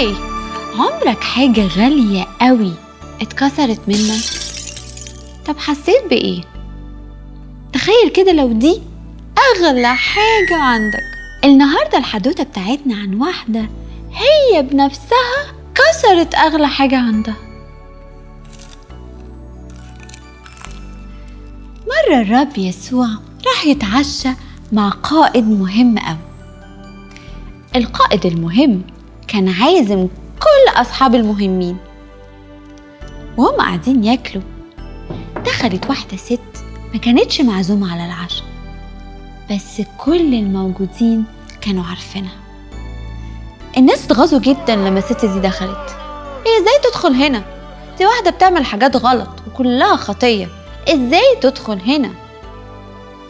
هاي، عمرك حاجة غالية قوي اتكسرت منك؟ طب حسيت بإيه؟ تخيل كده لو دي أغلى حاجة عندك. النهاردة الحدوتة بتاعتنا عن واحدة هي بنفسها كسرت أغلى حاجة عندها. مرة الرب يسوع راح يتعشى مع قائد مهم قوي. القائد المهم كان عازم كل أصحاب المهمين، وهم قاعدين ياكلوا دخلت واحدة ست ما كانتش معزومة على العشاء، بس كل الموجودين كانوا عارفينها. الناس اتغاظوا جدا لما الست دي دخلت. هي ازاي تدخل هنا؟ دي واحدة بتعمل حاجات غلط وكلها خطية، ازاي تدخل هنا؟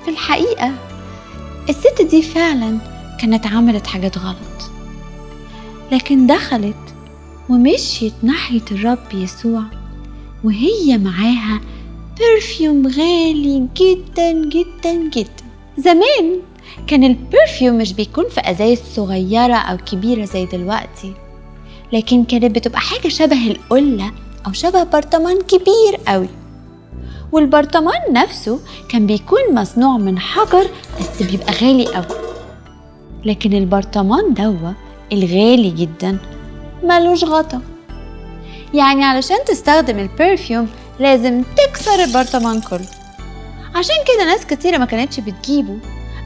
في الحقيقة الست دي فعلا كانت عملت حاجات غلط، لكن دخلت ومشيت ناحية الرب يسوع وهي معاها برفيوم غالي جدا جدا جدا. زمان كان البرفيوم مش بيكون في أزايز صغيرة أو كبيرة زي دلوقتي، لكن كانت بتبقى حاجة شبه القلة أو شبه برطمان كبير قوي، والبرطمان نفسه كان بيكون مصنوع من حجر بس بيبقى غالي قوي. لكن البرطمان دوا الغالي جدا ملوش غطا، يعني علشان تستخدم البرفيوم لازم تكسر البرطمان كله. عشان كده ناس كتيرة ما كانتش بتجيبه،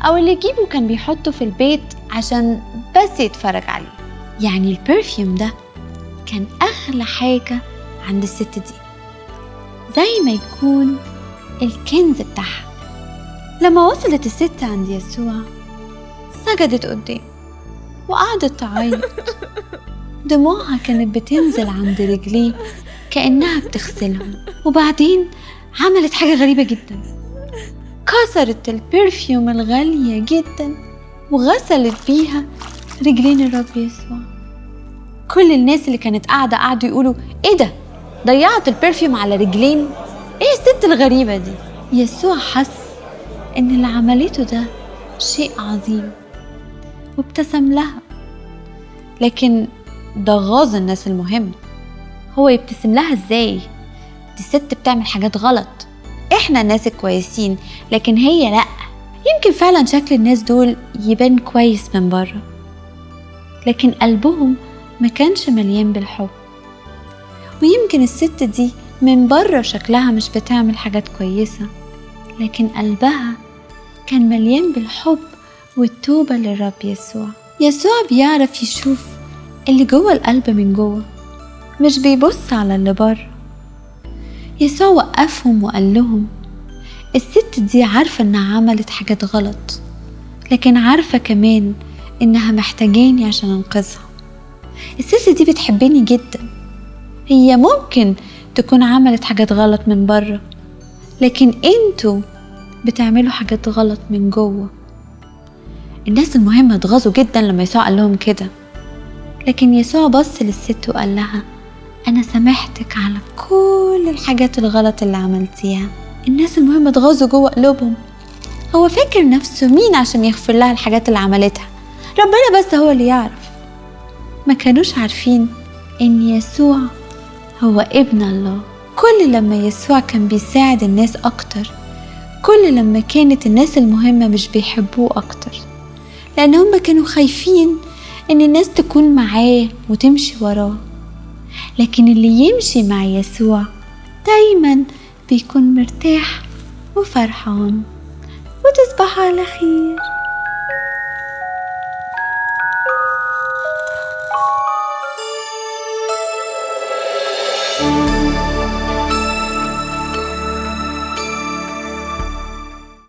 أو اللي يجيبه كان بيحطه في البيت عشان بس يتفرج عليه. يعني البرفيوم ده كان أغلى حاجة عند الست دي، زي ما يكون الكنز بتاعها. لما وصلت الست عند يسوع سجدت قدامه وقعدت تعيط. دموعها كانت بتنزل عند رجليه كأنها بتغسلهم. وبعدين عملت حاجة غريبة جدا، كسرت البرفيوم الغالية جدا وغسلت بيها رجلين الرب يسوع. كل الناس اللي كانت قاعدة يقولوا ايه ده؟ ضيعت البرفيوم على رجلين؟ ايه الست الغريبة دي؟ يسوع حس ان اللي عملته ده شيء عظيم وابتسم لها. لكن ده غاظ الناس المهمة. هو يبتسم لها ازاي؟ دي ست بتعمل حاجات غلط، احنا الناس الكويسين لكن هي لأ. يمكن فعلا شكل الناس دول يبان كويس من بره، لكن قلبهم ما كانش مليان بالحب. ويمكن الست دي من بره شكلها مش بتعمل حاجات كويسة، لكن قلبها كان مليان بالحب والتوبة للرب يسوع. يسوع بيعرف يشوف اللي جوه القلب من جوه، مش بيبص على اللي بره. يسوع وقفهم وقال لهم الست دي عارفة انها عملت حاجات غلط، لكن عارفة كمان انها محتاجاني عشان انقذها. الست دي بتحبني جدا. هي ممكن تكون عملت حاجات غلط من بره، لكن انتوا بتعملوا حاجات غلط من جوه. الناس المهمة اتغاظوا جدا لما يسوع قال لهم كده، لكن يسوع بص للست وقال لها أنا سامحتك على كل الحاجات الغلط اللي عملتيها. الناس المهمة اتغاظوا جوه قلوبهم. هو فاكر نفسه مين عشان يغفر لها الحاجات اللي عملتها؟ ربنا بس هو اللي يعرف. ما كانوش عارفين إن يسوع هو ابن الله. كل لما يسوع كان بيساعد الناس أكتر، كل لما كانت الناس المهمة مش بيحبوه أكتر، لأن هم كانوا خايفين إن الناس تكون معاه وتمشي وراه. لكن اللي يمشي مع يسوع دايما بيكون مرتاح وفرحان. وتصبح على خير.